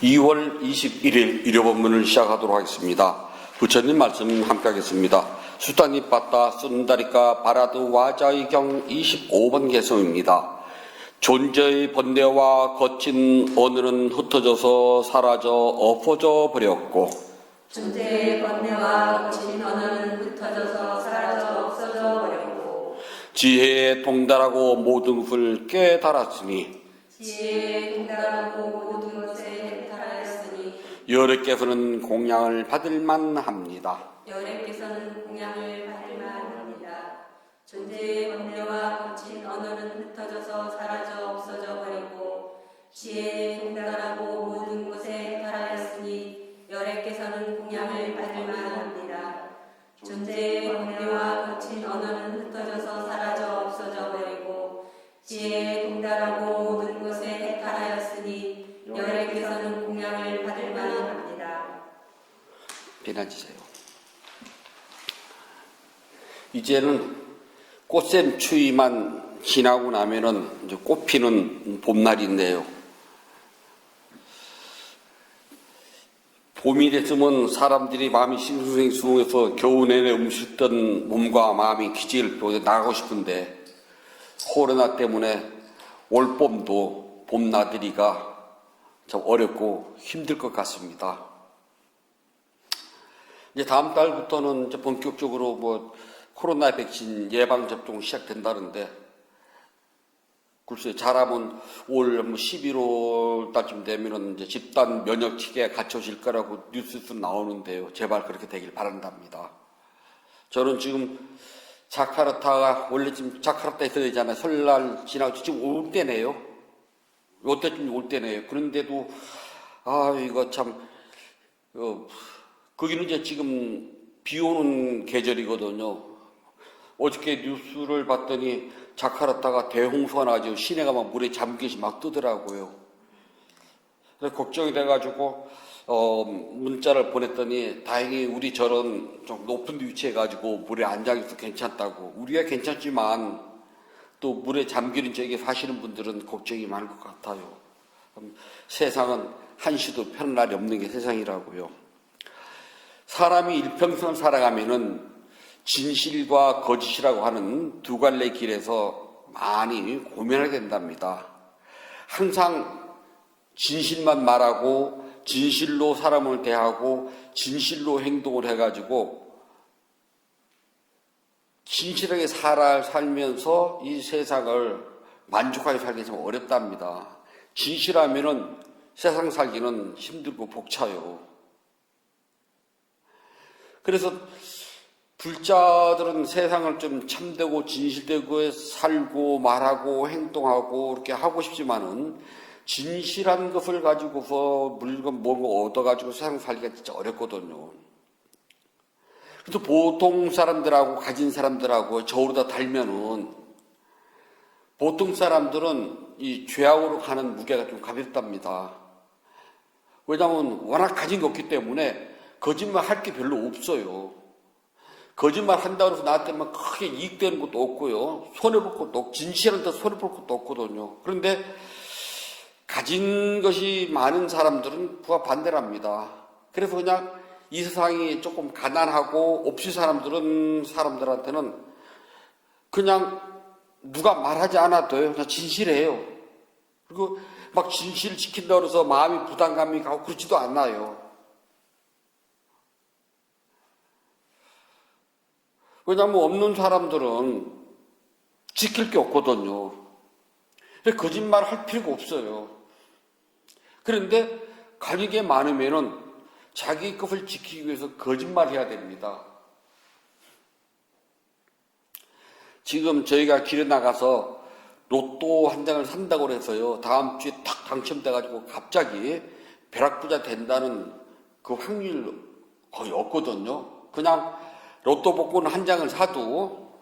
2월 21일 일요본문을 시작하도록 하겠습니다. 부처님 말씀 함께 하겠습니다. 수단이 빠따 쓴다리까 바라드 와자의경 25번 개성입니다. 존재의 번뇌와 거친 언어는 흩어져서 사라져 엎어져 버렸고, 존재의 번뇌와 거친 언어는 흩어져서 사라져 없어져 버렸고, 지혜에 동달하고 모든 것을 깨달았으니 지혜에 동달하고 모든 것에 해탈하였으니 여러께서는 공양을 받을 만합니다. 여래께서는 공양을 받을 만합니다. 존재의 번뇌와 거친 언어는 흩어져서 사라져 없어져 버리고, 지혜에 동달하고 모든 곳에 해탈하였으니 여래께서는 공양을 받을 만합니다. 존재의 번뇌와 거친 언어는 흩어져서 사라져 없어져 버리고, 지혜에 동달하고 모든 곳에 해탈하였으니 여래께서는 공양을 받을 만합니다. 비난주세요. 이제는 꽃샘 추위만 지나고 나면은 이제 꽃 피는 봄날인데요. 봄이 됐으면 사람들이 마음이 싱숭생숭해서 겨우 내내 움츠렸던 몸과 마음이 기지개를 펴고 나가고 싶은데, 코로나 때문에 올 봄도 봄나들이가 참 어렵고 힘들 것 같습니다. 이제 다음 달부터는 이제 본격적으로 코로나 백신 예방 접종 시작된다는데, 글쎄 잘하면 올 11월 달쯤 되면은 이제 집단 면역 체계가 갖춰질 거라고 뉴스에서 나오는데요. 제발 그렇게 되길 바란답니다. 저는 지금 자카르타가 원래 지금 자카르타에 있어야 되잖아요. 설날 지나고 지금 올 때네요. 요때쯤 올 때네요. 그런데도 이거 참 거기는 이제 지금 비 오는 계절이거든요. 어저께 뉴스를 봤더니 자카르타가 대홍수가 나죠. 시내가 막 물에 잠기듯이 막 뜨더라고요. 그래서 걱정이 돼가지고 문자를 보냈더니 다행히 우리 저런 좀 높은 데 위치해가지고 물에 안 잠겨서 괜찮다고. 우리가 괜찮지만 또 물에 잠기는 지역에 사시는 분들은 걱정이 많을 것 같아요. 세상은 한시도 편한 날이 없는 게 세상이라고요. 사람이 일평생을 살아가면은 진실과 거짓이라고 하는 두 갈래 길에서 많이 고민하게 된답니다. 항상 진실만 말하고 진실로 사람을 대하고 진실로 행동을 해가지고 진실하게 살면서 이 세상을 만족하게 살기 참 어렵답니다. 진실하면은 세상 살기는 힘들고 벅차요. 그래서 불자들은 세상을 좀 참되고 진실되고 살고 말하고 행동하고 이렇게 하고 싶지만은 진실한 것을 가지고서 물건 뭔가 얻어가지고 세상 살기가 진짜 어렵거든요. 그래서 보통 사람들하고 가진 사람들하고 저울에다 달면은 보통 사람들은 이 죄악으로 가는 무게가 좀 가볍답니다. 왜냐하면 워낙 가진 게 없기 때문에 거짓말 할 게 별로 없어요. 거짓말 한다고 해서 나한테 막 크게 이익되는 것도 없고요. 손해볼 것도 없고, 진실한테 손해볼 것도 없거든요. 그런데 가진 것이 많은 사람들은 그와 반대랍니다. 그래서 그냥 이 세상이 조금 가난하고 없이 사람들한테는 그냥 누가 말하지 않아도요. 그냥 진실해요. 그리고 막 진실을 지킨다고 해서 마음이 부담감이 가고 그렇지도 않아요. 왜냐하면 없는 사람들은 지킬 게 없거든요. 거짓말 할 필요가 없어요. 그런데 가진 게 많으면은 자기 것을 지키기 위해서 거짓말 해야 됩니다. 지금 저희가 길에 나가서 로또 한 장을 산다고 해서요. 다음 주에 탁 당첨돼가지고 갑자기 벼락부자 된다는 그 확률 거의 없거든요. 그냥 로또 복권 한 장을 사도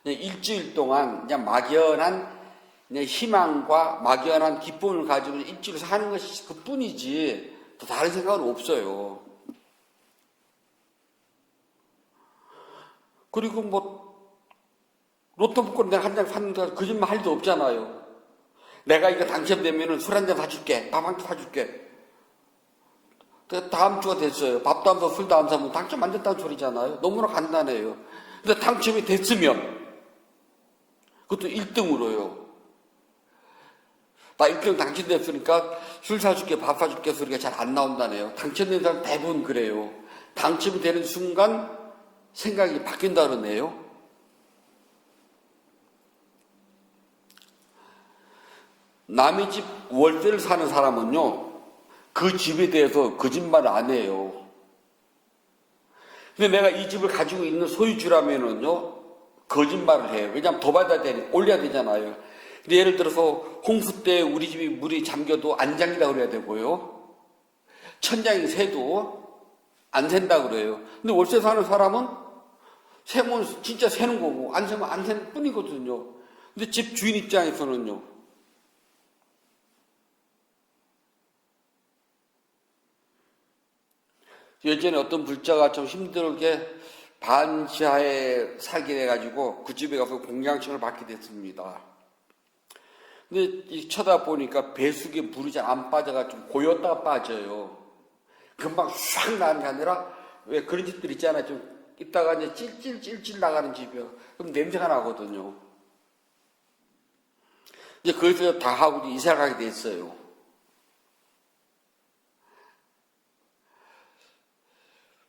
그냥 일주일 동안 그냥 막연한 그냥 희망과 막연한 기쁨을 가지고 일주일 사는 것이 그뿐이지 또 다른 생각은 없어요. 그리고 로또 복권 내가 한 장 샀는데 거짓말 할 수 없잖아요. 내가 이거 당첨되면 술 한 잔 사줄게, 밥 한 끼 사줄게. 다음 주가 됐어요. 밥도 안 먹고 술도 안 사면 당첨 안 됐다는 소리잖아요. 너무나 간단해요. 근데 당첨이 됐으면 그것도 1등으로요. 나 1등 당첨됐으니까 술 사줄게, 밥 사줄게 소리가 잘 안 나온다네요. 당첨된 사람 대부분 그래요. 당첨이 되는 순간 생각이 바뀐다 그러네요. 남의 집 월세를 사는 사람은요, 그 집에 대해서 거짓말을 안 해요. 근데 내가 이 집을 가지고 있는 소유주라면은요, 거짓말을 해요. 왜냐하면 더 받아야 되니, 올려야 되잖아요. 근데 예를 들어서 홍수 때 우리 집이 물이 잠겨도 안 잠기다 그래야 되고요. 천장이 새도 안 샌다 그래요. 근데 월세 사는 사람은 새면 진짜 새는 거고, 안 새면 안 새는 뿐이거든요. 근데 집 주인 입장에서는요, 예전에 어떤 불자가 좀 힘들게 반지하에 살게 돼가지고 그 집에 가서 공양청을 받게 됐습니다. 근데 쳐다보니까 배수기에 물이 잘 안 빠져가지고 고였다가 빠져요. 금방 싹 나는 게 아니라 왜 그런 집들 있잖아요. 좀 있다가 이제 찔찔찔찔 나가는 집이요. 그럼 냄새가 나거든요. 이제 거기서 다 하고 이사 가게 됐어요.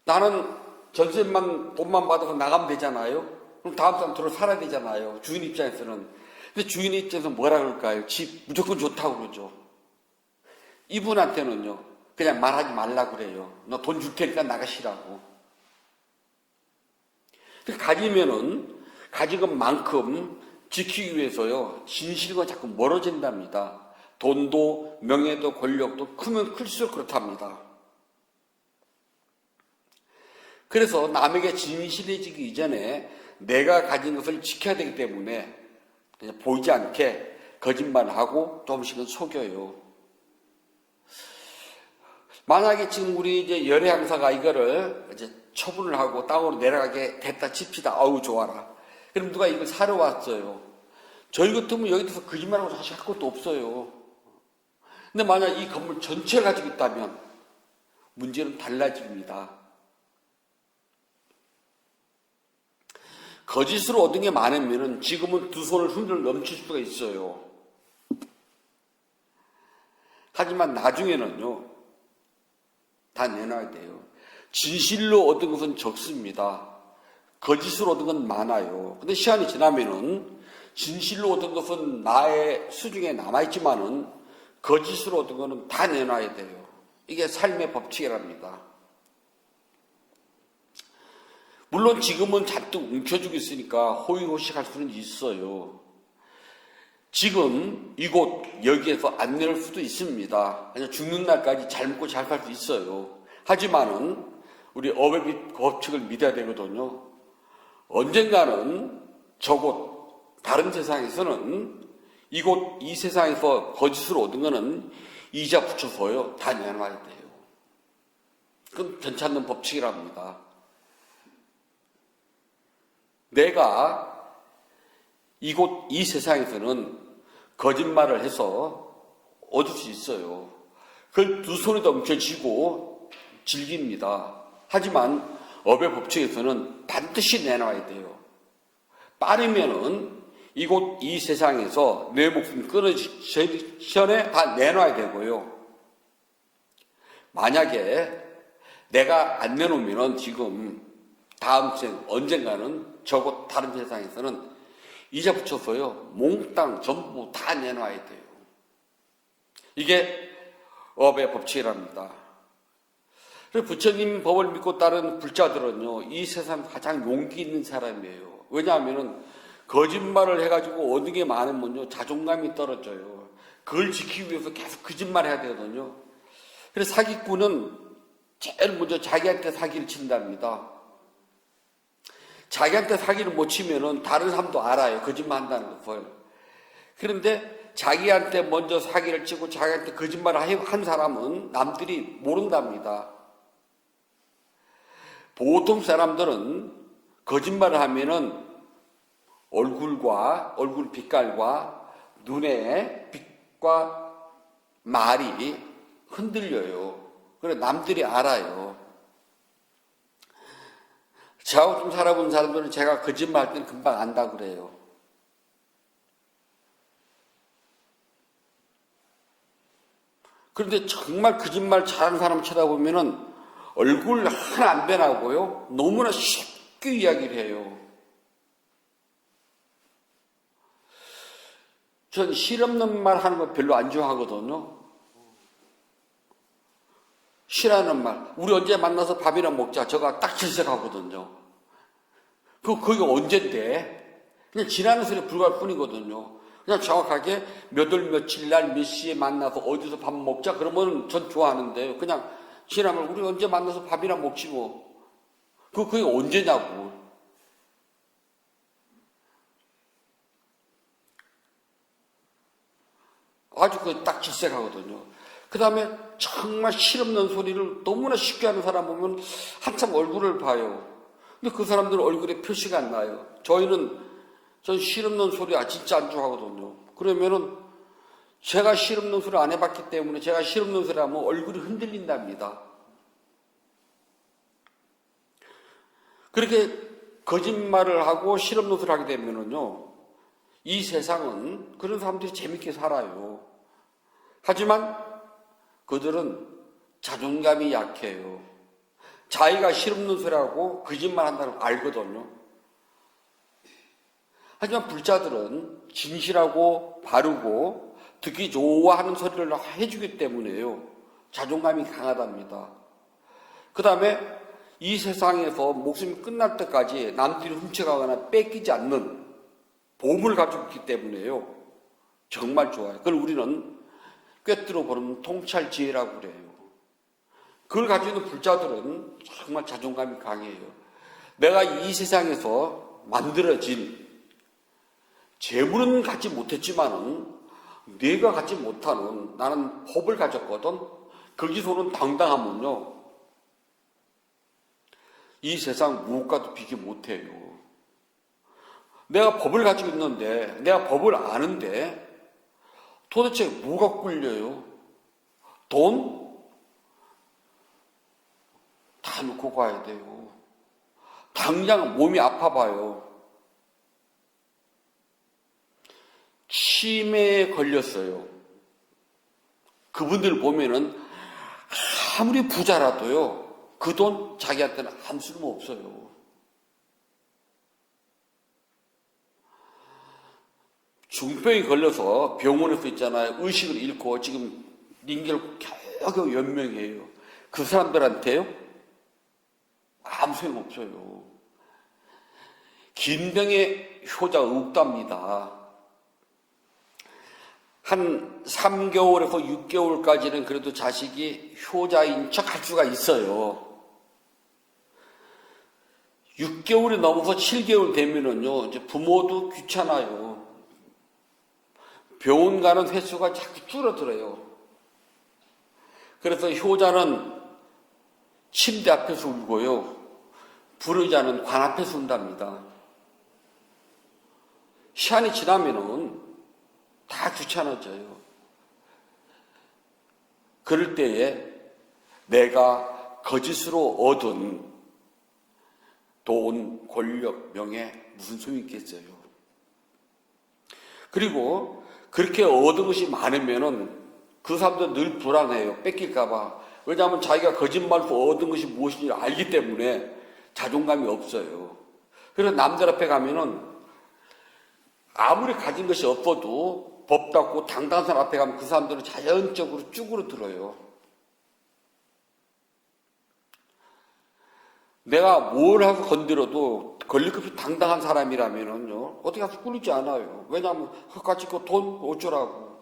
나는 전세만 돈만 받아서 나가면 되잖아요. 그럼 다음 사람 들어 살아야 되잖아요. 주인 입장에서는. 근데 주인 입장에서 뭐라 그럴까요? 집 무조건 좋다고 그러죠. 이분한테는요, 그냥 말하지 말라 그래요. 너 돈 줄 테니까 나가시라고. 가지면은 가진 것만큼 지키기 위해서요, 진실과 자꾸 멀어진답니다. 돈도 명예도 권력도 크면 클수록 그렇답니다. 그래서 남에게 진실해지기 이전에 내가 가진 것을 지켜야 되기 때문에 그냥 보이지 않게 거짓말을 하고 조금씩은 속여요. 만약에 지금 우리 이제 열애 양사가 이거를 이제 처분을 하고 땅으로 내려가게 됐다 칩시다. 아우 좋아라. 그럼 누가 이걸 사러 왔어요. 저희 같으면 여기서 거짓말하고 사실 할 것도 없어요. 근데 만약 이 건물 전체를 가지고 있다면 문제는 달라집니다. 거짓으로 얻은 게 많으면 지금은 두 손을 흔들 넘칠 수가 있어요. 하지만 나중에는요, 다 내놔야 돼요. 진실로 얻은 것은 적습니다. 거짓으로 얻은 건 많아요. 근데 시간이 지나면은 진실로 얻은 것은 나의 수중에 남아있지만은 거짓으로 얻은 것은 다 내놔야 돼요. 이게 삶의 법칙이랍니다. 물론 지금은 잔뜩 움켜쥐고 있으니까 호의호식할 수는 있어요. 지금 이곳 여기에서 안 내릴 수도 있습니다. 그냥 죽는 날까지 잘 먹고 잘 살 수 있어요. 하지만은 우리 업의 법칙을 믿어야 되거든요. 언젠가는 저곳 다른 세상에서는 이곳 이 세상에서 거짓으로 얻은 거는 이자 붙여서요 다 내놔야 돼요. 그건 괜찮은 법칙이랍니다. 내가 이곳 이 세상에서는 거짓말을 해서 얻을 수 있어요. 그걸 두 손에다 뭉쳐쥐고 즐깁니다. 하지만 업의 법칙에서는 반드시 내놔야 돼요. 빠르면은 이곳 이 세상에서 내 목숨 끊어지기 전에 다 내놔야 되고요. 만약에 내가 안 내놓으면 지금 다음 생 언젠가는 저곳 다른 세상에서는 이자 붙여서요 몽땅 전부 다 내놔야 돼요. 이게 업의 법칙이랍니다. 그래서 부처님 법을 믿고 따른 불자들은요 이 세상 가장 용기 있는 사람이에요. 왜냐하면은 거짓말을 해가지고 얻은 게 많으면요 자존감이 떨어져요. 그걸 지키기 위해서 계속 거짓말 해야 되거든요. 그래서 사기꾼은 제일 먼저 자기한테 사기를 친답니다. 자기한테 사기를 못 치면은 다른 사람도 알아요. 거짓말 한다는 것을. 그런데 자기한테 먼저 사기를 치고 자기한테 거짓말을 한 사람은 남들이 모른답니다. 보통 사람들은 거짓말을 하면은 얼굴 빛깔과 눈의 빛과 말이 흔들려요. 그래 남들이 알아요. 저하고 좀 살아본 사람들은 제가 거짓말 할 때는 금방 안다 그래요. 그런데 정말 거짓말 잘하는 사람 쳐다보면은 얼굴 하나 안 변하고요. 너무나 쉽게 이야기를 해요. 전 실없는 말 하는 거 별로 안 좋아하거든요. 싫어하는 말. 우리 언제 만나서 밥이나 먹자. 저가 딱 질색하거든요. 그게 언젠데? 그냥 지나는 소리에 불과할 뿐이거든요. 그냥 정확하게 몇 월 며칠 날 몇 시에 만나서 어디서 밥 먹자. 그러면 전 좋아하는데 그냥 지나면 우리 언제 만나서 밥이나 먹지 뭐. 그게 언제냐고. 아주 딱 질색하거든요. 그 다음에 정말 실없는 소리를 너무나 쉽게 하는 사람 보면 한참 얼굴을 봐요. 근데 그 사람들은 얼굴에 표시가 안 나요. 전 실없는 소리 진짜 안 좋아하거든요. 그러면은 제가 실없는 소리 안 해봤기 때문에 제가 실없는 소리 하면 얼굴이 흔들린답니다. 그렇게 거짓말을 하고 실없는 소리를 하게 되면은요, 이 세상은 그런 사람들이 재밌게 살아요. 하지만 그들은 자존감이 약해요. 자기가 실없는 소리하고 거짓말 한다는 걸 알거든요. 하지만 불자들은 진실하고 바르고 듣기 좋아하는 소리를 해주기 때문에요. 자존감이 강하답니다. 그 다음에 이 세상에서 목숨이 끝날 때까지 남들이 훔쳐가거나 뺏기지 않는 보물을 가지고 있기 때문에요. 정말 좋아요. 그걸 우리는 꿰뚫어 보는 통찰지혜라고 그래요. 그걸 가지고 있는 불자들은 정말 자존감이 강해요. 내가 이 세상에서 만들어진 재물은 갖지 못했지만은 내가 갖지 못하는 나는 법을 가졌거든. 거기서는 당당하면요. 이 세상 무엇과도 비교 못해요. 내가 법을 가지고 있는데 내가 법을 아는데 도대체 뭐가 끌려요? 돈? 다 놓고 가야 돼요. 당장 몸이 아파봐요. 치매에 걸렸어요. 그분들 보면은 아무리 부자라도요. 그 돈 자기한테는 아무 쓸모 없어요. 중병이 걸려서 병원에서 있잖아요. 의식을 잃고 지금 링겔 겨우 연명이에요. 그 사람들한테요? 아무 소용없어요. 김병의 효자가 없답니다. 한 3개월에서 6개월까지는 그래도 자식이 효자인 척 할 수가 있어요. 6개월이 넘어서 7개월 되면은요, 이제 부모도 귀찮아요. 병원 가는 횟수가 자꾸 줄어들어요. 그래서 효자는 침대 앞에서 울고요. 불의자는 관 앞에서 운답니다. 시간이 지나면은 다 귀찮아져요. 그럴 때에 내가 거짓으로 얻은 돈, 권력, 명예 무슨 소용이 있겠어요. 그리고 그렇게 얻은 것이 많으면은 그 사람도 늘 불안해요. 뺏길까봐. 왜냐하면 자기가 거짓말로 얻은 것이 무엇인지 알기 때문에 자존감이 없어요. 그래서 남들 앞에 가면은 아무리 가진 것이 없어도 법답고 당당한 사람 앞에 가면 그 사람들은 자연적으로 쭈그러들어요. 내가 뭘 하고 건드려도 걸릴 것 없이 당당한 사람이라면요, 어디 가서 꿀리지 않아요. 왜냐하면 그까짓 거 돈 어쩌라고.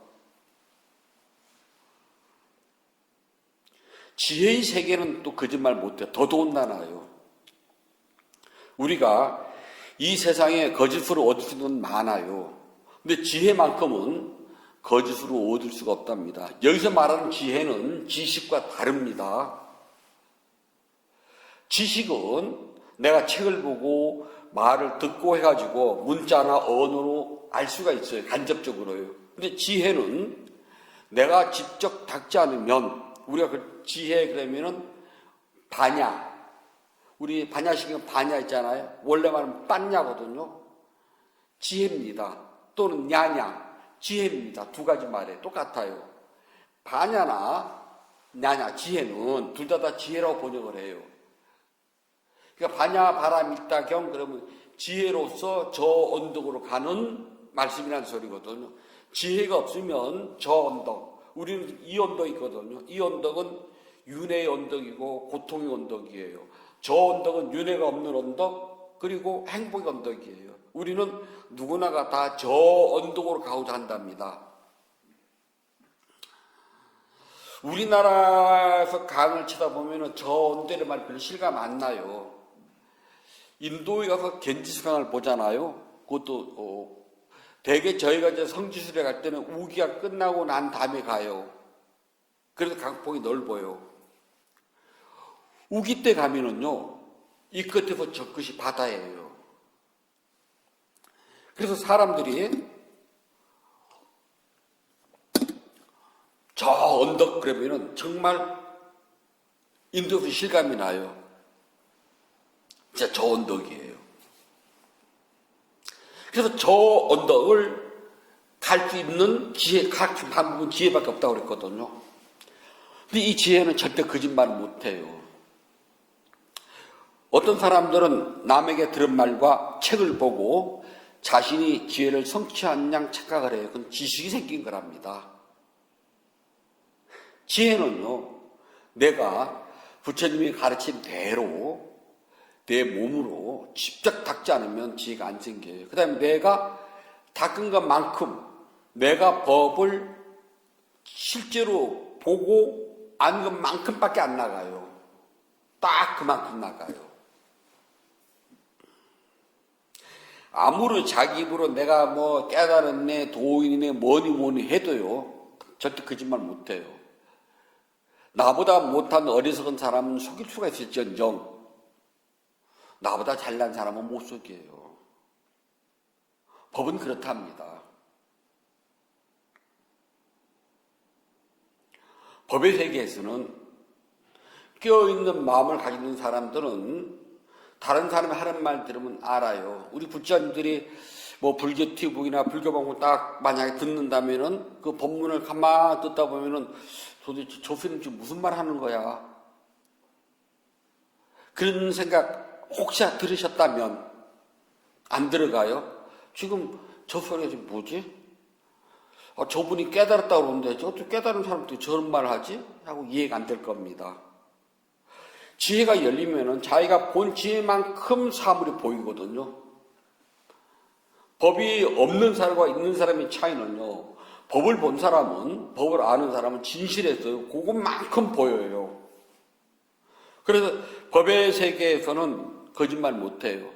지혜의 세계는 또 거짓말 못해. 더 더군다나요. 우리가 이 세상에 거짓으로 얻을 수 있는 건 많아요. 근데 지혜만큼은 거짓으로 얻을 수가 없답니다. 여기서 말하는 지혜는 지식과 다릅니다. 지식은 내가 책을 보고 말을 듣고 해가지고 문자나 언어로 알 수가 있어요. 간접적으로요. 근데 지혜는 내가 직접 닦지 않으면 우리가 그 지혜 그러면은 반야. 우리 반야식은 반야 있잖아요. 원래 말하면 빤야거든요. 지혜입니다. 또는 냐냐. 지혜입니다. 두 가지 말에 똑같아요. 반야나 냐냐, 지혜는 둘 다 지혜라고 번역을 해요. 그러니까 반야 바람 있다경 그러면 지혜로서 저 언덕으로 가는 말씀이라는 소리거든요. 지혜가 없으면 저 언덕, 우리는 이 언덕이 있거든요. 이 언덕은 윤회의 언덕이고 고통의 언덕이에요. 저 언덕은 윤회가 없는 언덕, 그리고 행복의 언덕이에요. 우리는 누구나가 다 저 언덕으로 가고자 한답니다. 우리나라에서 강을 치다 보면 저 언덕의 말이 별로 실감 안 나요. 인도에 가서 겐지스강을 보잖아요. 그것도 대개 저희가 이제 성지순례 갈 때는 우기가 끝나고 난 다음에 가요. 그래서 강폭이 넓어요. 우기 때 가면은요, 이 끝에서 저 끝이 바다예요. 그래서 사람들이 저 언덕 그러면은 정말 인도에서 실감이 나요. 진짜 저 언덕이에요. 그래서 저 언덕을 갈 수 있는 지혜, 각 방법은 지혜밖에 없다고 그랬거든요. 근데 이 지혜는 절대 거짓말 못해요. 어떤 사람들은 남에게 들은 말과 책을 보고 자신이 지혜를 성취한 양 착각을 해요. 그건 지식이 생긴 거랍니다. 지혜는요, 내가 부처님이 가르친 대로 내 몸으로 직접 닦지 않으면 지혜가 안 생겨요. 그 다음에 내가 닦은 것만큼 내가 법을 실제로 보고 아는 것만큼밖에 안 나가요. 딱 그만큼 나가요. 아무리 자기 입으로 내가 뭐 깨달았네, 도인이네, 뭐니 해도요, 절대 거짓말 못해요. 나보다 못한 어리석은 사람은 속일 수가 있을지언정 나보다 잘난 사람은 못 속여요. 법은 그렇답니다. 법의 세계에서는 깨어있는 마음을 가지고 있는 사람들은 다른 사람이 하는 말 들으면 알아요. 우리 부처님들이 뭐 불교 TV나 불교 방송 딱 만약에 듣는다면은 그 법문을 가만히 듣다 보면은 도대체 저 스님 지금 무슨 말 하는 거야? 그런 생각 혹시 들으셨다면 안 들어가요? 지금 저 소리가 지금 뭐지? 저분이 깨달았다고 그러는데 어떻게 깨달은 사람도 저런 말을 하지? 하고 이해가 안 될 겁니다. 지혜가 열리면은 자기가 본 지혜만큼 사물이 보이거든요. 법이 없는 사람과 있는 사람의 차이는요, 법을 본 사람은, 법을 아는 사람은 진실해서 그것만큼 보여요. 그래서 법의 세계에서는 거짓말 못해요.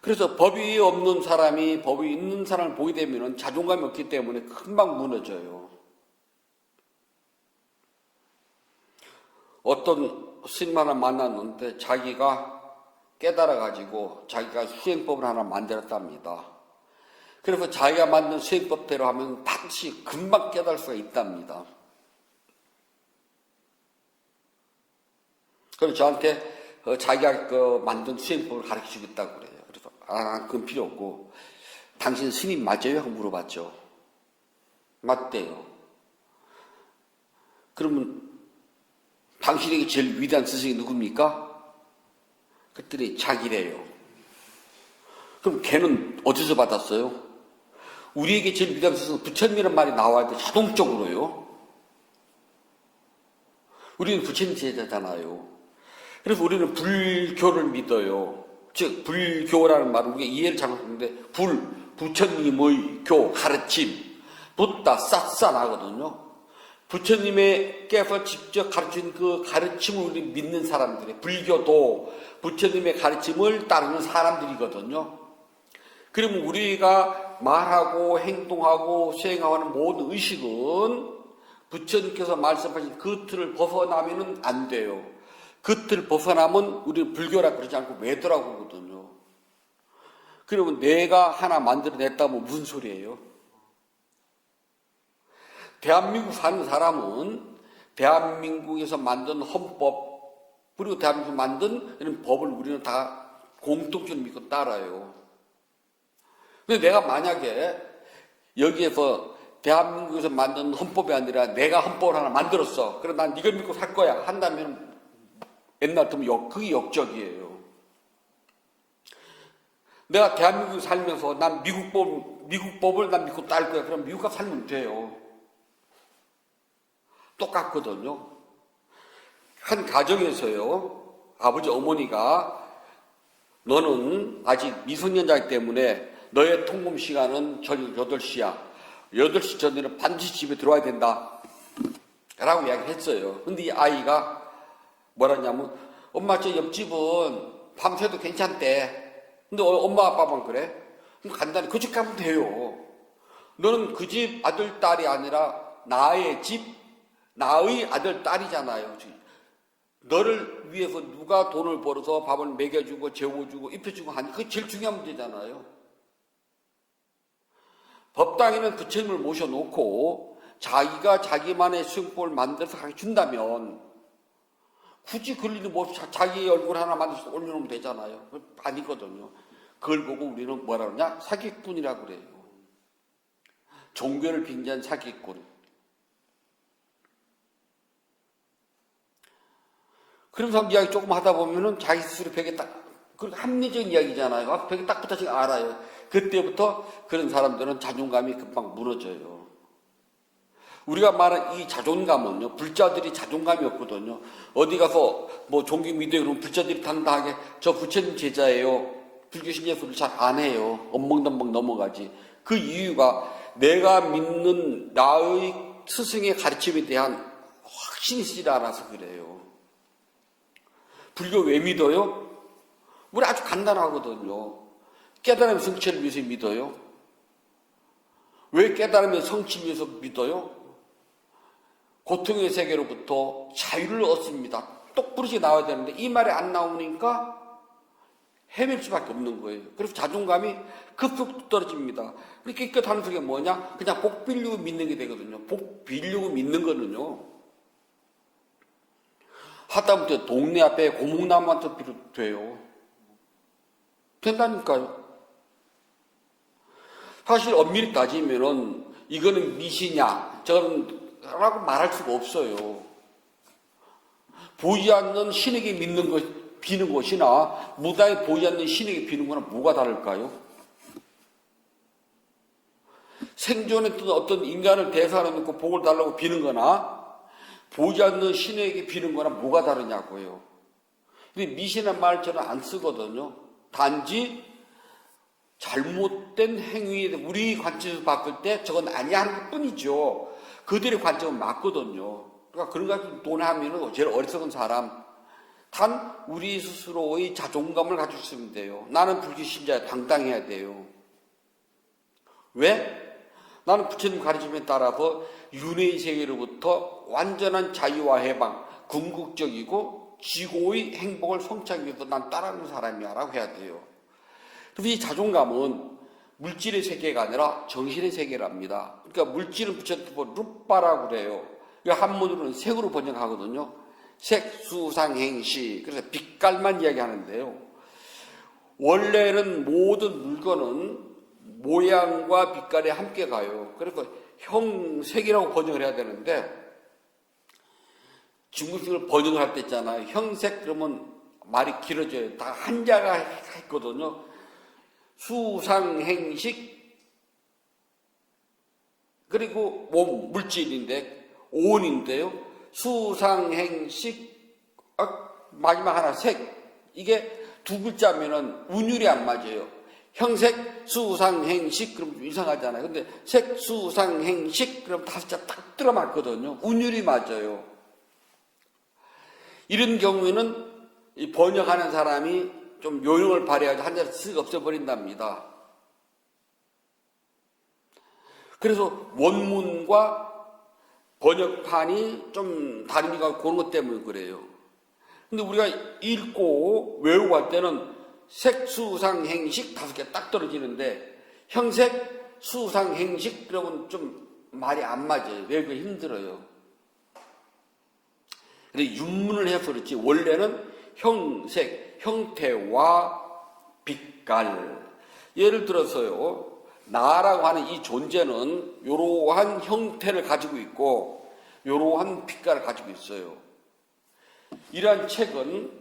그래서 법이 없는 사람이 법이 있는 사람을 보게 되면 자존감이 없기 때문에 금방 무너져요. 어떤 스님 하나 만났는데 자기가 깨달아가지고 자기가 수행법을 하나 만들었답니다. 그래서 자기가 만든 수행법대로 하면 반드시 금방 깨달을 수가 있답니다. 그래서 저한테 자기가 만든 수행법을 가르쳐 주겠다고 그래요. 그래서 그건 필요 없고 당신 스님 맞아요? 하고 물어봤죠. 맞대요. 그러면 당신에게 제일 위대한 스승이 누굽니까? 그랬더니 자기래요. 그럼 걔는 어디서 받았어요? 우리에게 제일 위대한 스승은 부처님이라는 말이 나와야 돼. 자동적으로요. 우리는 부처님 제자잖아요. 그래서 우리는 불교를 믿어요. 즉 불교라는 말은 우리가 이해를 잘못했는데 부처님의 교, 가르침, 붓다, 쌌싸나거든요. 부처님께서 직접 가르친 그 가르침을 우리 믿는 사람들이, 불교도 부처님의 가르침을 따르는 사람들이거든요. 그러면 우리가 말하고 행동하고 수행하고 하는 모든 의식은 부처님께서 말씀하신 그 틀을 벗어나면 안 돼요. 그 틀을 벗어나면 우리는 불교라고 그러지 않고 외도라고 그러거든요. 그러면 내가 하나 만들어냈다면 무슨 소리예요? 대한민국 사는 사람은 대한민국에서 만든 헌법, 그리고 대한민국에서 만든 이런 법을 우리는 다 공통적으로 믿고 따라요. 근데 내가 만약에 여기에서 대한민국에서 만든 헌법이 아니라 내가 헌법을 하나 만들었어. 그럼 난 이걸 믿고 살 거야. 한다면 옛날부터 그게 역적이에요. 내가 대한민국에 살면서 난 미국 법을 난 믿고 딸 거야. 그럼 미국 가서 살면 돼요. 똑같거든요. 한 가정에서요, 아버지 어머니가 너는 아직 미성년자이기 때문에 너의 통금 시간은 저녁 8시야. 8시 전에는 반드시 집에 들어와야 된다. 라고 이야기했어요. 근데 이 아이가 뭐라냐면, 엄마 저 옆집은 밤새도 괜찮대. 근데 엄마 아빠만 그래? 그럼 간단히 그 집 가면 돼요. 너는 그 집 아들, 딸이 아니라 나의 집, 나의 아들, 딸이잖아요. 너를 위해서 누가 돈을 벌어서 밥을 먹여주고 재워주고 입혀주고 하니 그게 제일 중요한 문제잖아요. 법당에는 부처님을 모셔놓고 자기가 자기만의 수용법을 만들어서 가르쳐 준다면 굳이 그럴 일도 뭐 자기 얼굴 하나 만들어서 올려놓으면 되잖아요. 아니거든요. 그걸 보고 우리는 뭐라 그러냐? 사기꾼이라고 그래요. 종교를 빙자한 사기꾼. 그러면서 이야기 조금 하다 보면은 자기 스스로 벽에 딱, 그 합리적인 이야기잖아요. 벽에 딱 붙어서 알아요. 그때부터 그런 사람들은 자존감이 금방 무너져요. 우리가 말하는 이 자존감은요, 불자들이 자존감이 없거든요. 어디 가서 뭐 종교 믿어요. 그러면 불자들이 당당하게 저 부처님 제자예요. 불교 신자 소리를 잘 안 해요. 엉망덤벙 넘어가지. 그 이유가 내가 믿는 나의 스승의 가르침에 대한 확신이 있지 않아서 그래요. 불교 왜 믿어요? 우리 아주 간단하거든요. 깨달음 성취를 위해서 믿어요. 왜 깨달음의 성취를 위해서 믿어요? 고통의 세계로부터 자유를 얻습니다. 똑부러지게 나와야 되는데 이 말이 안 나오니까 헤맬 수밖에 없는 거예요. 그래서 자존감이 급속 떨어집니다. 그렇게 깨끗하는 소리가 뭐냐? 그냥 복 빌려고 믿는 게 되거든요. 복 빌려고 믿는 거는요. 하다못해 동네 앞에 고목나무한테 비롯돼요. 된다니까요. 사실 엄밀히 따지면은 이거는 미시냐, 저는 라고 말할 수가 없어요. 보이지 않는 신에게 믿는 것, 비는 것이나 무당에 보이지 않는 신에게 비는 거랑 뭐가 다를까요? 생존에 어떤 인간을 대사하는 놓고 복을 달라고 비는 거나 보이지 않는 신에게 비는 거랑 뭐가 다르냐고요. 근데 미신한 말 저는 안 쓰거든요. 단지 잘못된 행위에 우리 관점에서 봤을 때 저건 아니야 하는 것 뿐이죠. 그들의 관점은 맞거든요. 그러니까 그런 것 같은 논하면 제일 어리석은 사람, 단 우리 스스로의 자존감을 가지고 있으면 돼요. 나는 불교 신자야, 당당해야 돼요. 왜? 나는 부처님 가르침에 따라서 윤회의 세계로부터 완전한 자유와 해방, 궁극적이고 지고의 행복을 성취하기 위해서 난 따라하는 사람이야 라고 해야 돼요. 그래서 이 자존감은 물질의 세계가 아니라 정신의 세계랍니다. 그러니까 물질은 부처님 루빠라고 그래요. 한문으로는 색으로 번역하거든요. 색, 수상, 행시. 그래서 빛깔만 이야기하는데요. 원래는 모든 물건은 모양과 빛깔이 함께 가요. 그래서 형색이라고 번역을 해야 되는데 중국식을 번역을 할 때 있잖아요. 형색 그러면 말이 길어져요. 다 한자가 있거든요. 수상행식 그리고 몸 물질인데 오온인데요. 수상행식 마지막 하나 색 이게 두 글자면은 운율이 안 맞아요. 형색 수상행식 그럼 좀 이상하잖아요. 근데 색 수상행식 그럼 다섯 자 딱 들어맞거든요. 운율이 맞아요. 이런 경우에는 이 번역하는 사람이 좀 요령을 발휘해서 한자를 쓱 없애버린답니다. 그래서 원문과 번역판이 좀 다르니까 그런 것 때문에 그래요. 근데 우리가 읽고 외우고 할 때는 색, 수상, 행식 다섯 개 딱 떨어지는데 형색, 수상, 행식 그러면 좀 말이 안 맞아요. 외우기 힘들어요. 근데 윤문을 해서 그렇지 원래는 형색, 형태와 빛깔. 예를 들어서요, 나라고 하는 이 존재는 이러한 형태를 가지고 있고 이러한 빛깔을 가지고 있어요. 이러한 책은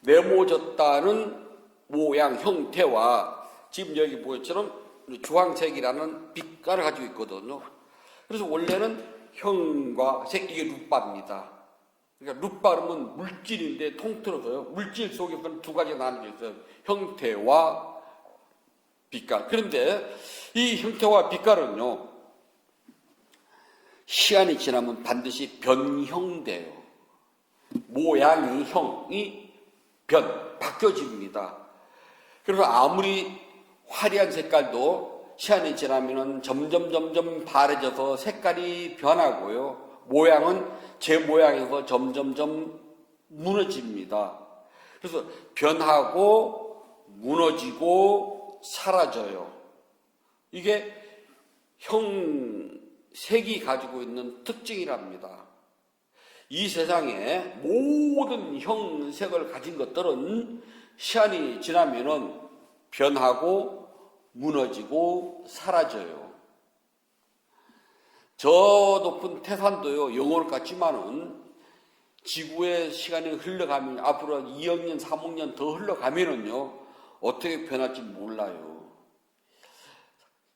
메모졌다는 모양, 형태와 지금 여기 보여처럼 주황색이라는 빛깔을 가지고 있거든요. 그래서 원래는 형과 색, 이게 룻바입니다. 그러니까 룻바는 물질인데 통틀어서요, 물질 속에서는 두 가지가 나눠져 있어요. 형태와 빛깔. 그런데 이 형태와 빛깔은요, 시간이 지나면 반드시 변형돼요. 모양이, 형이 바뀌어집니다. 그래서 아무리 화려한 색깔도 시간이 지나면 점점 바래져서 색깔이 변하고요, 모양은 제 모양에서 점점 무너집니다. 그래서 변하고 무너지고 사라져요. 이게 색이 가지고 있는 특징이랍니다. 이 세상에 모든 형색을 가진 것들은 시간이 지나면은 변하고 무너지고 사라져요. 저 높은 태산도요, 영월 같지만은 지구의 시간이 흘러가면, 앞으로 2억 년, 3억 년 더 흘러가면은요, 어떻게 변할지 몰라요.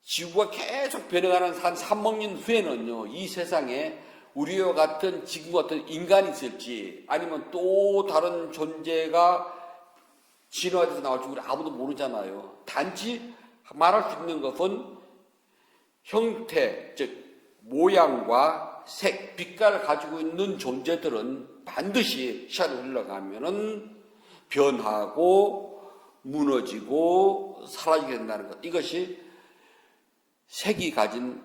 지구가 계속 변해가는 한 3억 년 후에는요, 이 세상에 우리와 같은 지금 같은 인간이 있을지 아니면 또 다른 존재가 진화돼서 나올지 우리 아무도 모르잖아요. 단지 말할 수 있는 것은 형태, 즉 모양과 색, 빛깔을 가지고 있는 존재들은 반드시 시간이 흘러가면은 변하고 무너지고 사라지게 된다는 것. 이것이 색이 가진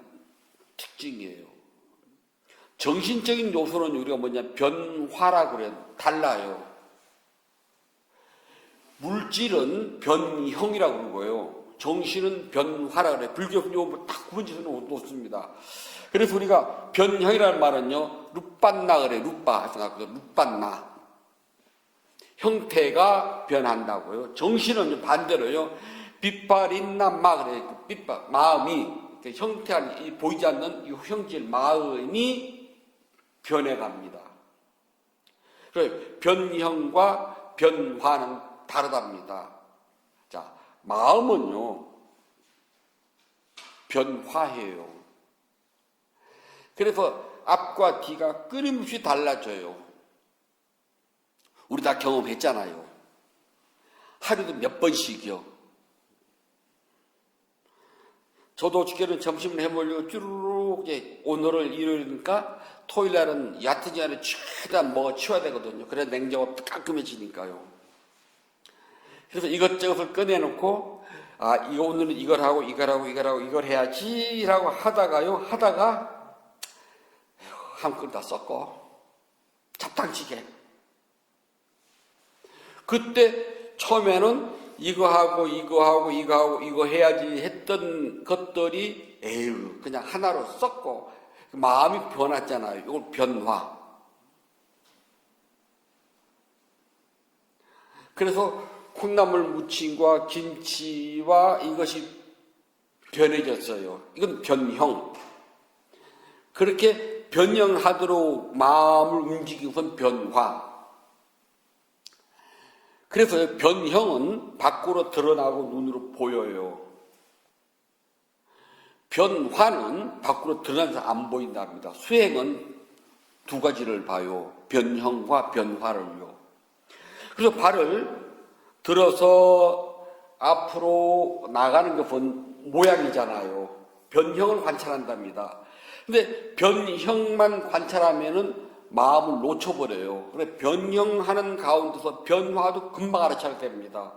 특징이에요. 정신적인 요소는 우리가 뭐냐, 변화라고 그래요. 달라요. 물질은 변형이라고 그러는 거예요. 정신은 변화라고 그래요. 불교는 딱 구분지어서 놓습니다. 그래서 우리가 변형이라는 말은요, 룻반나 그래요. 룻반나. 형태가 변한다고요. 정신은 반대로요, 빛발인나마 그래요. 빛발, 마음이, 형태, 보이지 않는 이 형질, 마음이 변해갑니다. 그래서 변형과 변화는 다르답니다. 자, 마음은요, 변화해요. 그래서 앞과 뒤가 끊임없이 달라져요. 우리 다 경험했잖아요. 하루도 몇 번씩이요. 저도 어저께는 점심을 해보려고 쭈르륵 이제 오늘을 일요일이니까 토요일 날은 얕은 시간에 최대한 치워야 되거든요. 그래야 냉장고 깔끔해지니까요. 그래서 이것저것을 꺼내놓고, 이거 오늘은 이걸 하고 이걸 해야지라고 하다가 한 끈 다 썼고 잡탕치게. 그때 처음에는 이거 해야지 했던 것들이 그냥 하나로 썼고 마음이 변했잖아요. 이걸 변화. 그래서 콩나물 무침과 김치와 이것이 변해졌어요. 이건 변형. 그렇게 변형하도록 마음을 움직이고선 변화. 그래서 변형은 밖으로 드러나고 눈으로 보여요. 변화는 밖으로 드러나서 안 보인답니다. 수행은 두 가지를 봐요. 변형과 변화를요. 그래서 발을 들어서 앞으로 나가는 것은 모양이잖아요. 변형을 관찰한답니다. 근데 변형만 관찰하면은 마음을 놓쳐버려요. 그래 변형하는 가운데서 변화도 금방 알아차게 됩니다.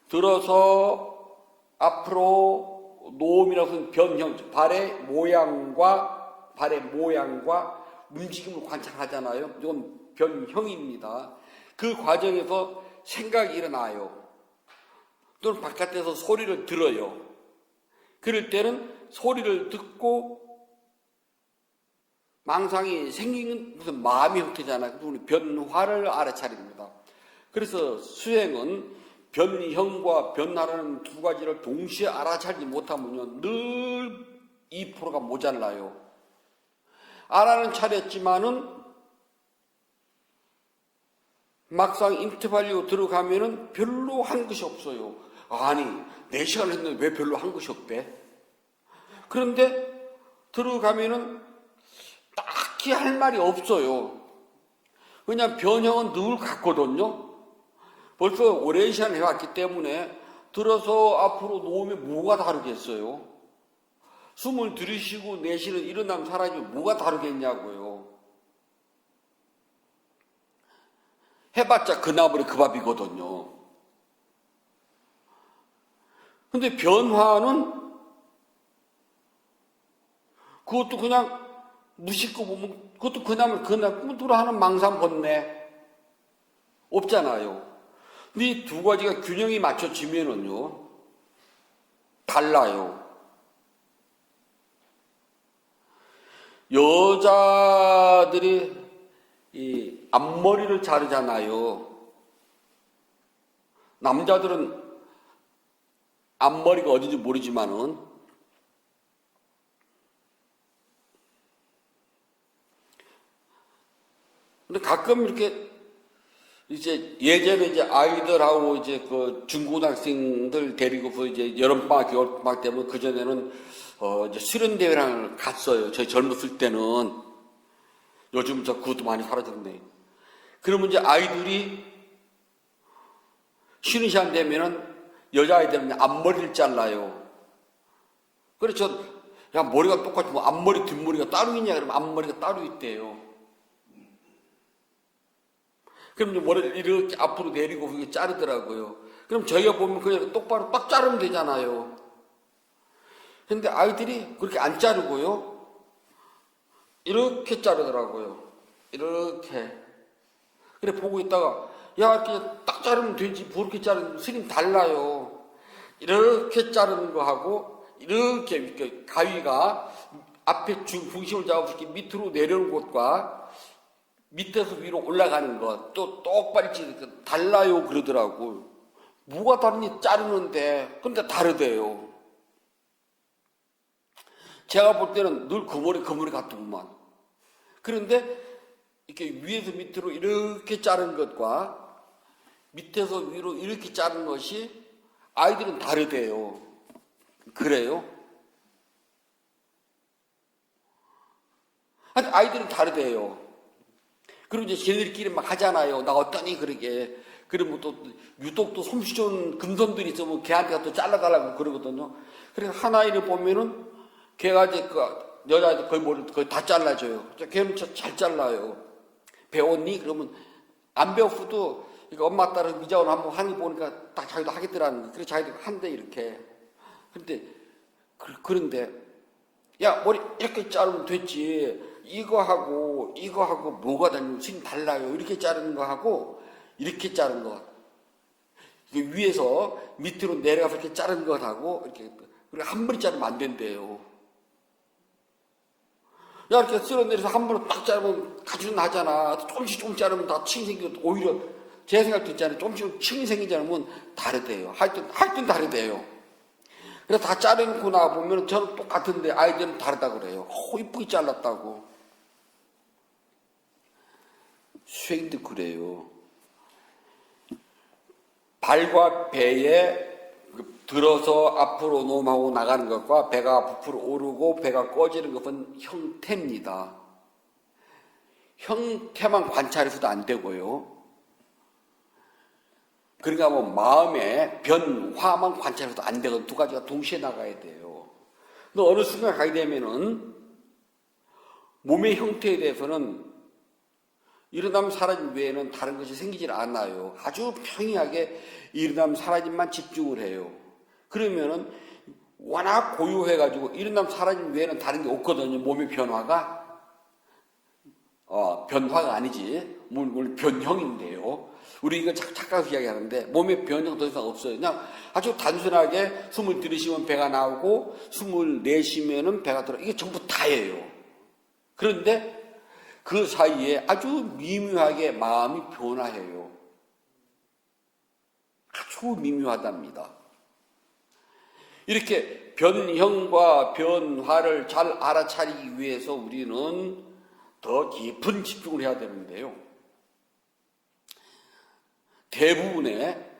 들어서 앞으로 놓음이라고 하는 변형, 발의 모양과 움직임을 관찰하잖아요. 이건 변형입니다. 그 과정에서 생각이 일어나요. 또는 바깥에서 소리를 들어요. 그럴 때는 소리를 듣고 망상이 생기는 무슨 마음의 형태잖아요. 그래서 우리 변화를 알아차립니다. 그래서 수행은 변형과 변화라는 두 가지를 동시에 알아차리지 못하면요, 늘 2%가 모자라요. 알아는 차렸지만은 막상 인터뷰하려고 들어가면은 별로 한 것이 없어요. 아니, 4시간을 했는데 왜 별로 한 것이 없대? 그런데 들어가면은 딱히 할 말이 없어요. 그냥 변형은 늘 같거든요. 벌써 오랜 시간 해왔기 때문에 들어서 앞으로 놓으면 뭐가 다르겠어요? 숨을 들이쉬고 내쉬는 일어나면 사라지면 뭐가 다르겠냐고요. 해봤자 그 나물이 그 밥이거든요. 근데 변화는 그것도 그냥 무심코 보면 그것도 그 나물 꿈으로 하는 망상 번뇌 없잖아요. 근데 이 두 가지가 균형이 맞춰지면은요 달라요. 여자들이 이 앞머리를 자르잖아요. 남자들은 앞머리가 어딘지 모르지만은 근데 가끔 이렇게 이제 예전에 이제 아이들하고 이제 그 중고등학생들 데리고서 이제 여름방학, 겨울방학 때문에 그전에는 이제 수련대회를 갔어요. 저희 젊었을 때는. 요즘 저 그것도 많이 사라졌네. 그러면 이제 아이들이 쉬는 시간 되면은 여자아이들은 앞머리를 잘라요. 그래서 야, 머리가 똑같지 뭐 앞머리, 뒷머리가 따로 있냐? 그러면 앞머리가 따로 있대요. 그럼 이제 머리를 이렇게 앞으로 내리고 그게 자르더라고요. 그럼 저희가 보면 그냥 똑바로 딱 자르면 되잖아요. 근데 아이들이 그렇게 안 자르고요. 이렇게 자르더라고요. 이렇게. 그래 보고 있다가 야, 이렇게 딱 자르면 되지. 그렇게 자르면 스님 달라요. 이렇게 자르는 거하고 이렇게 가위가 앞에 중심을 잡아서 이렇게 밑으로 내려오는 것과 밑에서 위로 올라가는 것, 또 똑바로 달라요 그러더라고. 뭐가 다르니 자르는데, 근데 다르대요. 제가 볼 때는 늘 그 머리 같더구만. 그런데 이렇게 위에서 밑으로 이렇게 자른 것과 밑에서 위로 이렇게 자른 것이 아이들은 다르대요. 그래요? 아이들은 다르대요. 그리고 이제 쟤네들끼리 막 하잖아요. 나 어떠니 그러게. 그러면 또 유독 또 솜씨 좋은 금손들이 있으면 걔한테 또 잘라달라고 그러거든요. 그래서 한 아이를 보면은 걔가 이제 그 여자애들 거의 머리 거의 다 잘라줘요. 걔는 잘 잘라요. 배웠니? 그러면 안 배웠어도 엄마 딸은 미자원 한번 하는 거 보니까 딱 자기도 하겠더라는 거. 그래서 자기도 한대 이렇게. 그런데 야 머리 이렇게 자르면 됐지. 이거하고 뭐가 달라요. 이렇게 자르는 거하고 이렇게 자르는 거. 위에서 밑으로 내려가서 이렇게 자르는 것하고 이렇게 한 번에 자르면 안 된대요. 야 이렇게 쓸어내려서 한 번에 딱 자르면 가지는 하잖아. 조금씩 자르면 다 층이 생기고 오히려 제 생각도 있잖아요. 조금씩 층이 생기지 않으면 다르대요. 하여튼 다르대요. 그래서 다 자르고 나보면 저는 똑같은데 아이들은 다르다고 그래요. 이쁘게 잘랐다고. 수행도 그래요. 발과 배에 들어서 앞으로 넘어가고 나가는 것과 배가 부풀어 오르고 배가 꺼지는 것은 형태입니다. 형태만 관찰해서도 안 되고요. 그러니까 뭐 마음의 변화만 관찰해서도 안 되거든요. 두 가지가 동시에 나가야 돼요. 근데 어느 순간 가게 되면은 몸의 형태에 대해서는 일어나면 사라짐 외에는 다른 것이 생기질 않아요. 아주 평이하게 일어나면 사라짐만 집중을 해요. 그러면은 워낙 고요해가지고 일어나면 사라짐 외에는 다른 게 없거든요. 몸의 변화가. 변화가 아니지. 물론 변형인데요. 우리 이거 착각해서 이야기하는데 몸의 변형 더 이상 없어요. 그냥 아주 단순하게 숨을 들이쉬면 배가 나오고 숨을 내쉬면은 배가 들어. 이게 전부 다예요. 그런데 그 사이에 아주 미묘하게 마음이 변화해요. 아주 미묘하답니다. 이렇게 변형과 변화를 잘 알아차리기 위해서 우리는 더 깊은 집중을 해야 되는데요. 대부분의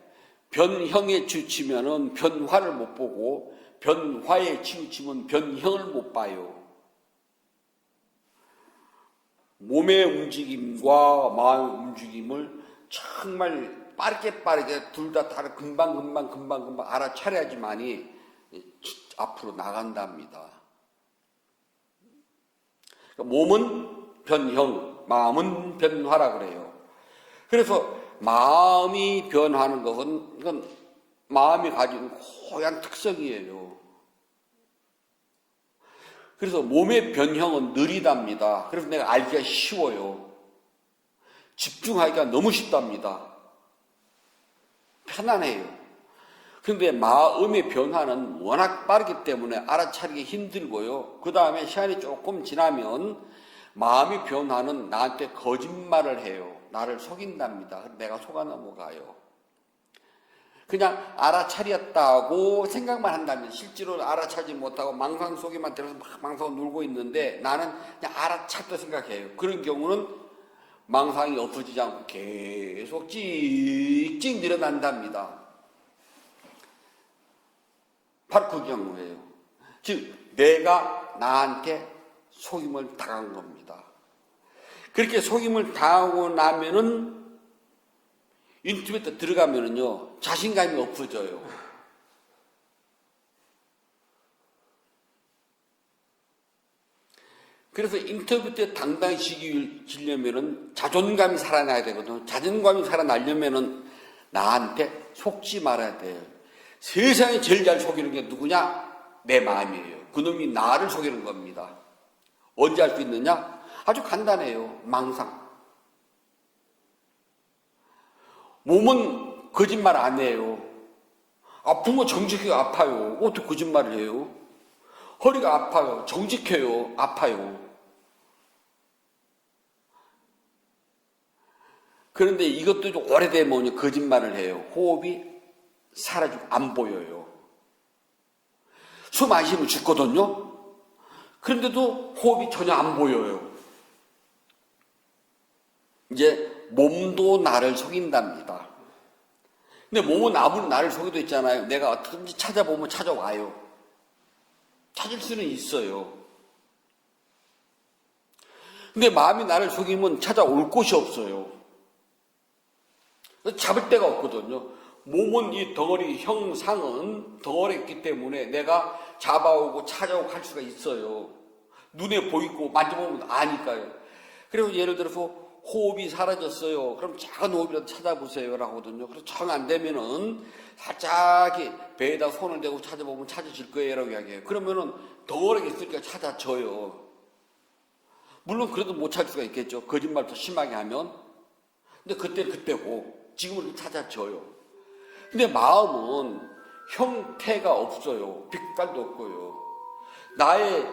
변형에 치우치면은 변화를 못 보고 변화에 치우치면 변형을 못 봐요. 몸의 움직임과 마음의 움직임을 정말 빠르게 둘 다 금방 알아차려야지만이 앞으로 나간답니다. 몸은 변형, 마음은 변화라 그래요. 그래서 마음이 변하는 것은 이건 마음이 가진 고유한 특성이에요. 그래서 몸의 변형은 느리답니다. 그래서 내가 알기가 쉬워요. 집중하기가 너무 쉽답니다. 편안해요. 그런데 마음의 변화는 워낙 빠르기 때문에 알아차리기 힘들고요. 그 다음에 시간이 조금 지나면 마음의 변화는 나한테 거짓말을 해요. 나를 속인답니다. 내가 속아 넘어가요. 그냥 알아차렸다고 생각만 한다면 실제로 알아차리지 못하고 망상 속에만 들어서 막 망상을 놀고 있는데 나는 그냥 알아찼다 생각해요. 그런 경우는 망상이 없어지지 않고 계속 찍찍 늘어난답니다. 바로 그 경우예요. 즉 내가 나한테 속임을 당한 겁니다. 그렇게 속임을 당하고 나면은 인터뷰에 들어가면은요 자신감이 없어져요. 그래서 인터뷰 때 당당히 지려면은 자존감이 살아나야 되거든요. 자존감이 살아나려면은 나한테 속지 말아야 돼요. 세상에 제일 잘 속이는 게 누구냐? 내 마음이에요. 그놈이 나를 속이는 겁니다. 언제 할 수 있느냐? 아주 간단해요. 망상. 몸은 거짓말 안 해요. 아픈 거 정직해요. 아파요. 어떻게 거짓말을 해요? 허리가 아파요. 정직해요. 아파요. 그런데 이것도 좀 오래되면 거짓말을 해요. 호흡이 사라지고 안 보여요. 숨 안 쉬면 죽거든요. 그런데도 호흡이 전혀 안 보여요. 이제 몸도 나를 속인답니다. 근데 몸은 아무리 나를 속여도 있잖아요. 내가 어떻게든지 찾아보면 찾아와요. 찾을 수는 있어요. 근데 마음이 나를 속이면 찾아올 곳이 없어요. 잡을 데가 없거든요. 몸은 이 덩어리 형상은 덩어리있기 때문에 내가 잡아오고 찾아오고 할 수가 있어요. 눈에 보이고 만져보면 아니까요. 그래서 예를 들어서 호흡이 사라졌어요. 그럼 작은 호흡이라도 찾아보세요. 라고거든요. 그래서 정 안 되면은 살짝 배에다 손을 대고 찾아보면 찾으실 거예요. 라고 이야기해요. 그러면은 덩어리가 있으니까 찾아져요. 물론 그래도 못 찾을 수가 있겠죠. 거짓말 더 심하게 하면. 근데 그때는 그때고 지금은 찾아져요. 근데 마음은 형태가 없어요. 빛깔도 없고요. 나의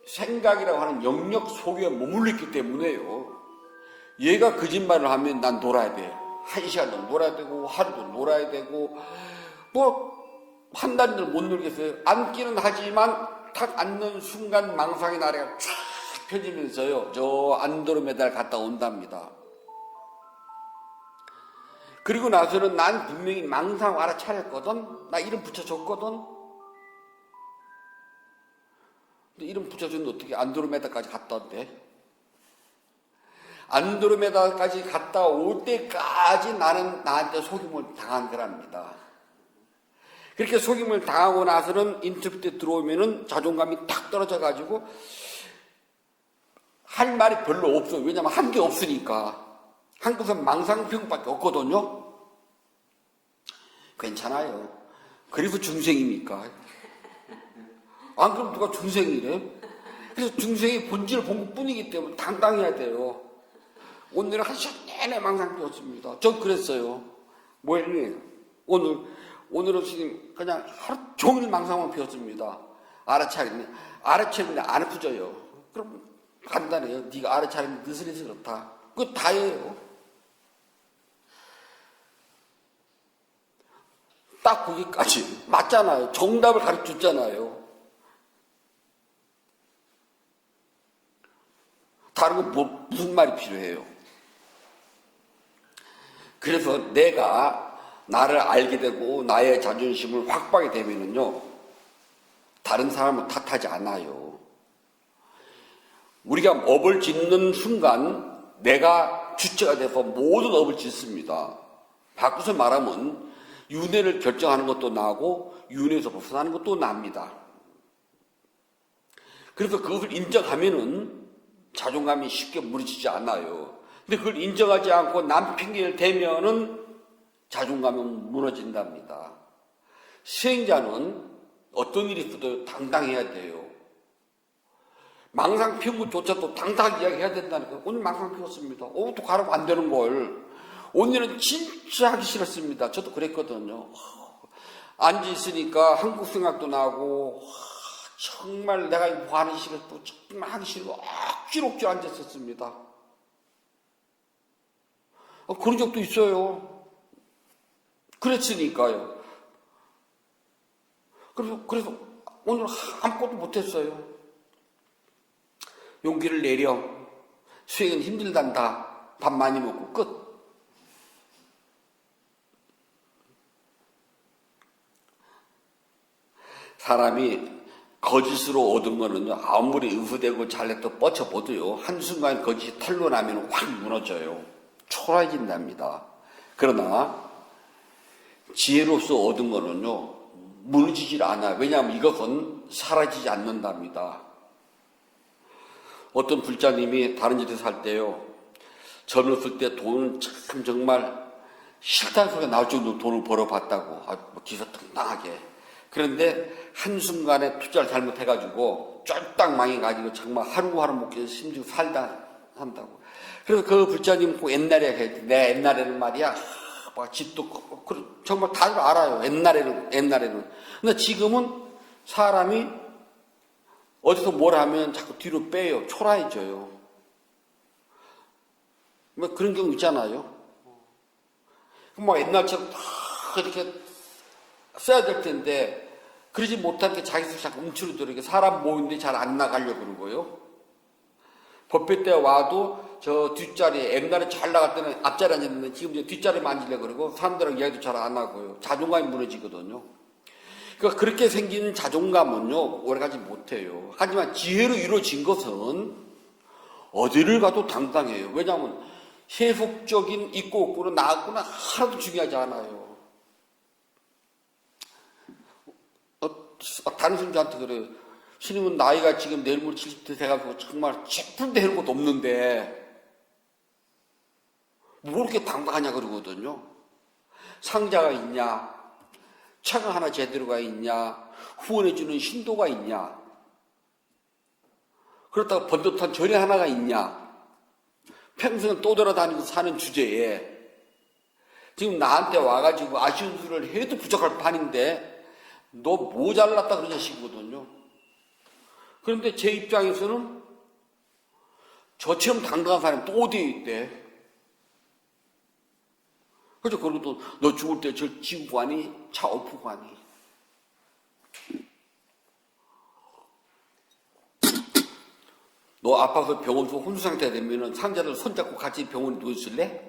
생각이라고 하는 영역 속에 머물러 있기 때문에요. 얘가 거짓말을 하면 난 놀아야 돼. 1시간도 놀아야 되고 하루도 놀아야 되고 뭐 한 달도 못 놀겠어요. 앉기는 하지만 탁 앉는 순간 망상의 나래가 쫙 펴지면서요. 저 안드로메다를 갔다 온답니다. 그리고 나서는 난 분명히 망상 알아차렸거든. 나 이름 붙여줬거든. 근데 이름 붙여줬는데 어떻게 안드로메다까지 갔다 온대? 안드로메다까지 갔다 올 때까지 나는 나한테 속임을 당한 거랍니다. 그렇게 속임을 당하고 나서는 인터뷰 때 들어오면은 자존감이 탁 떨어져가지고 할 말이 별로 없어요. 왜냐면 한 게 없으니까. 한 것은 망상평밖에 없거든요. 괜찮아요. 그래서 중생입니까? 안 그럼 누가 중생이래? 그래서 중생의 본질을 본 것뿐이기 때문에 당당해야 돼요. 오늘은 한 시간 내내 망상 피웠습니다. 전 그랬어요. 뭐예요? 오늘은 스님 그냥 하루 종일 망상만 피웠습니다. 알아차리네. 알아차리면 안 아프져요. 그럼 간단해요. 네가 알아차리면 느슨해서 그렇다. 그거 다예요. 딱 거기까지 맞잖아요. 정답을 가르쳐줬잖아요. 다른 건 무슨 말이 필요해요? 그래서 내가 나를 알게 되고 나의 자존심을 확보하게 되면은요, 다른 사람을 탓하지 않아요. 우리가 업을 짓는 순간 내가 주체가 돼서 모든 업을 짓습니다. 바꾸서 말하면 윤회를 결정하는 것도 나고 윤회에서 벗어나는 것도 납니다. 그래서 그것을 인정하면은 자존감이 쉽게 무너지지 않아요. 근데 그걸 인정하지 않고 남 핑계를 대면은 자존감은 무너진답니다. 수행자는 어떤 일이 있어도 당당해야 돼요. 망상 피운 것조차도 당당하게 이야기해야 된다니까요. 오늘 망상 피웠습니다. 또 가라고 안 되는 걸. 오늘은 진짜 하기 싫었습니다. 저도 그랬거든요. 앉아있으니까 한국 생각도 나고, 정말 내가 뭐 하는 싫었고, 정말 하기 싫고, 억지로 앉았었습니다. 그런 적도 있어요. 그랬으니까요. 그래서 오늘 아무것도 못했어요. 용기를 내려. 수행은 힘들단다. 밥 많이 먹고 끝. 사람이 거짓으로 얻은 거는요, 아무리 의붓되고 잘냈도 뻗쳐보도요, 한순간 거짓이 털로 나면 확 무너져요. 초라해진답니다. 그러나 지혜로서 얻은 거는요, 무너지질 않아요. 왜냐하면 이것은 사라지지 않는답니다. 어떤 불자님이 다른 집에서 살 때요, 젊었을 때 돈은 참 정말 싫다는 소리가 나올 정도로 돈을 벌어봤다고, 기사통당하게. 그런데 한순간에 투자를 잘못해가지고 쫄딱 망해가지고 정말 하루하루 못 깨서 심지어 산다고. 그래서 그 불자님 꼭 옛날에, 내 옛날에는 말이야, 막 집도 정말 다들 알아요. 옛날에는. 근데 지금은 사람이 어디서 뭘 하면 자꾸 뒤로 빼요. 초라해져요. 뭐 그런 경우 있잖아요. 막 옛날처럼 다 이렇게 써야 될 텐데, 그러지 못한 게 자기 스스로 자꾸 움츠러들게 사람 모이는데 잘 안 나가려고 그러고요. 법회 때 와도 저 뒷자리에, 옛날에 잘 나갈 때는 앞자리에 앉았는데 지금 이제 뒷자리에 앉으려고 그러고 사람들하고 이야기도 잘 안 하고요. 자존감이 무너지거든요. 그러니까 그렇게 생기는 자존감은요, 오래가지 못해요. 하지만 지혜로 이루어진 것은 어디를 가도 당당해요. 왜냐하면 세속적인 있고 없고는 나았구나 하나도 중요하지 않아요. 다른 사람들한테 그래요. 스님은 나이가 지금 내일 모레 70대 돼가지고 정말 10분 되는 것도 없는데 뭐 이렇게 당당하냐 그러거든요. 상자가 있냐, 차가 하나 제대로가 있냐, 후원해주는 신도가 있냐, 그렇다고 번듯한 절이 하나가 있냐, 평생 떠돌아다니고 사는 주제에 지금 나한테 와가지고 아쉬운 소리를 해도 부족할 판인데 너 모자랐다 그런 자식이거든요. 그런데 제 입장에서는 저처럼 당당한 사람이 또 어디에 있대? 그래서 그리고 또 너 죽을 때 저 지고 가니? 차 엎고 가니? 너 아파서 병원에서 혼수 상태가 되면은 상자를 손잡고 같이 병원에 누워 있을래?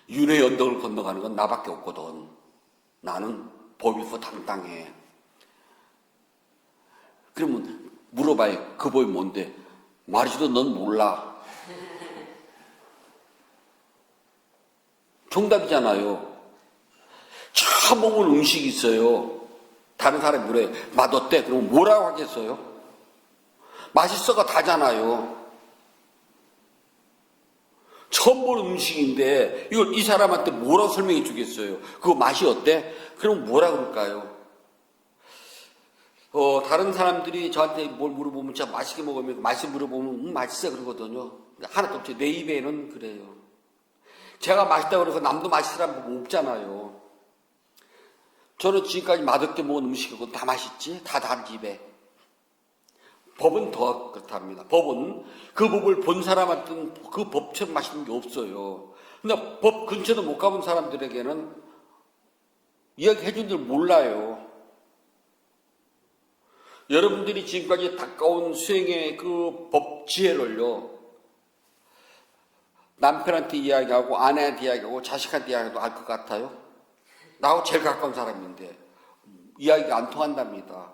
윤회의 언덕을 건너가는 건 나밖에 없거든. 나는 법에서 당당해. 그러면 물어봐요. 그 법이 뭔데? 말이지도 넌 몰라. 정답이잖아요. 처음 먹은 음식이 있어요. 다른 사람이 물어요. 맛 어때? 그러면 뭐라고 하겠어요? 맛있어가 다잖아요. 처음 본 음식인데 이걸 이 사람한테 뭐라고 설명해 주겠어요? 그거 맛이 어때? 그럼 뭐라 그럴까요? 다른 사람들이 저한테 뭘 물어보면 진짜 맛있게 먹으면 맛있게 물어보면 맛있어 그러거든요. 하나도 없죠. 내 입에는 그래요. 제가 맛있다고 그래서 남도 맛있으라는 법 없잖아요. 저는 지금까지 맛없게 먹은 음식이고 다 맛있지? 다 다른 집에. 법은 더 그렇답니다. 법은 그 법을 본 사람한테는 그 법처럼 맛있는 게 없어요. 근데 법 근처도 못 가본 사람들에게는 이야기해 준 줄 몰라요. 여러분들이 지금까지 닦아온 수행의 그 법 지혜를요, 남편한테 이야기하고 아내한테 이야기하고 자식한테 이야기해도 알 것 같아요? 나하고 제일 가까운 사람인데 이야기가 안 통한답니다.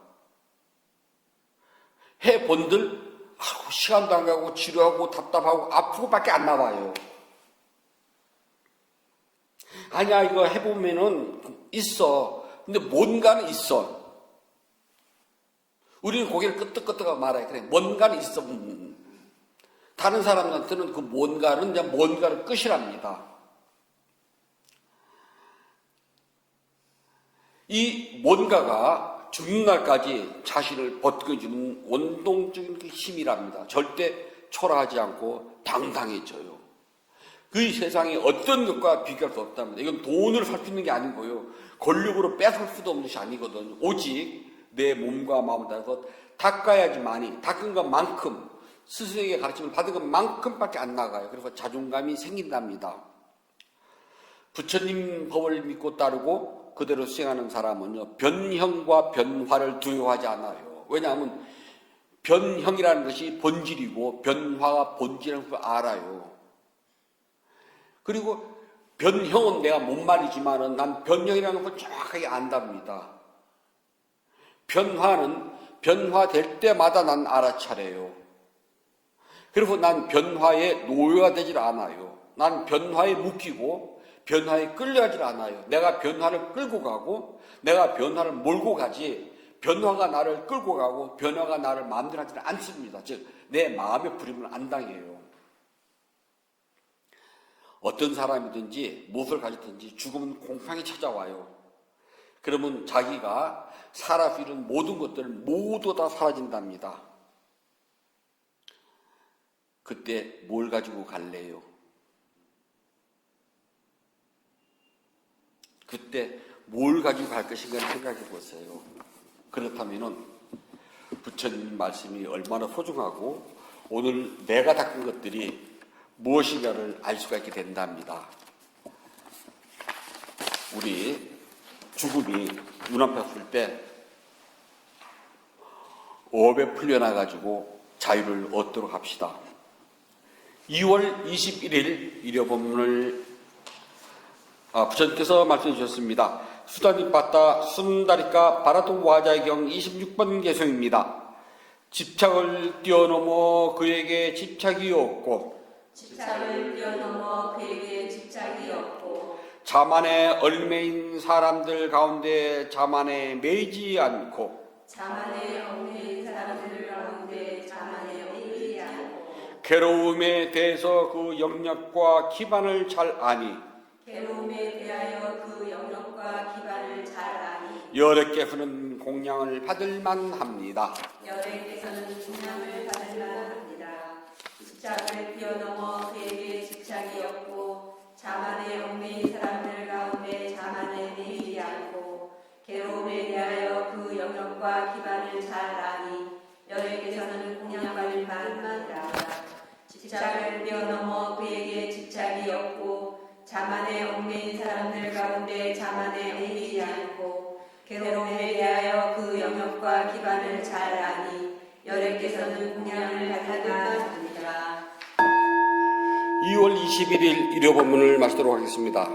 해본들 시간도 안 가고 지루하고 답답하고 아프고밖에 안 나와요. 아니야, 이거 해보면은 있어. 근데 뭔가는 있어. 우리는 고개를 끄덕끄덕하고 말아요. 그래, 뭔가는 있어. 다른 사람한테는 그 뭔가는 그냥 뭔가를 끝이랍니다. 이 뭔가가 죽는 날까지 자신을 벗겨주는 원동적인 그 힘이랍니다. 절대 초라하지 않고 당당해져요. 그 세상에 어떤 것과 비교할 수 없답니다. 이건 돈으로 살 수 있는 게 아니고요. 권력으로 뺏을 수도 없는 것이 아니거든요. 오직 내 몸과 마음을 다해서 닦아야지만이, 닦은 것만큼, 스승에게 가르침을 받은 것만큼밖에 안 나가요. 그래서 자존감이 생긴답니다. 부처님 법을 믿고 따르고 그대로 수행하는 사람은요, 변형과 변화를 두려워하지 않아요. 왜냐하면 변형이라는 것이 본질이고 변화가 본질이라는 걸 알아요. 그리고 변형은 내가 못 말이지만은 난 변형이라는 걸 정확하게 안답니다. 변화는 변화될 때마다 난 알아차려요. 그리고 난 변화에 노예가 되질 않아요. 난 변화에 묶이고 변화에 끌려가질 않아요. 내가 변화를 끌고 가고 내가 변화를 몰고 가지 변화가 나를 끌고 가고 변화가 나를 마음대로 하지는 않습니다. 즉 내 마음의 부림을 안 당해요. 어떤 사람이든지 무엇을 가졌든지 죽으면 공평히 찾아와요. 그러면 자기가 살아서 이룬 모든 것들 모두 다 사라진답니다. 그때 뭘 가지고 갈래요? 그때 뭘 가지고 갈 것인가 생각해 보세요. 그렇다면은 부처님 말씀이 얼마나 소중하고 오늘 내가 닦은 것들이 무엇인가를 알 수가 있게 된답니다. 우리 죽음이 눈앞에 왔을 때 업에 풀려나가지고 자유를 얻도록 합시다. 2월 21일 일요본문을 부처님께서 말씀해 주셨습니다. 수다니빠따 순다리까 바라도 와자경 26번 개성입니다. 집착을 뛰어넘어 그에게 집착이 없고 집착을 뛰어넘어 그에게 집착이 없고 자만에 얽매인 사람들 가운데 자만에 매이지 않고 자만에 얽매인 사람들 가운데 자만에 얽매이지 않고 괴로움에 대해서 그 영역과 기반을 잘 아니 괴로움에 대하여 그 영역과 기반을 잘 아니 여러께서는 공양을 받을 만합니다. 여러께서는 공양을 받을 만합니다. 집착을 뛰어넘어 그에게 집착이 없고 자만에 얽매인 사람들 가운데 자만에 매이지 않고 괴로움에 대하여 그 영역과 기반을 잘 아니 여러께서는 공양받을 만합니다. 집착을 뛰어넘어 그에게 집착이 없고 자만에 얽매인 사람들 가운데 자만에 매이지 않고 괴로움에 대하여 그 영역과 기반을 잘 아니 여러께서는 공양을 받을 만합니다. 2월 21일 일요본문을 마치도록 하겠습니다.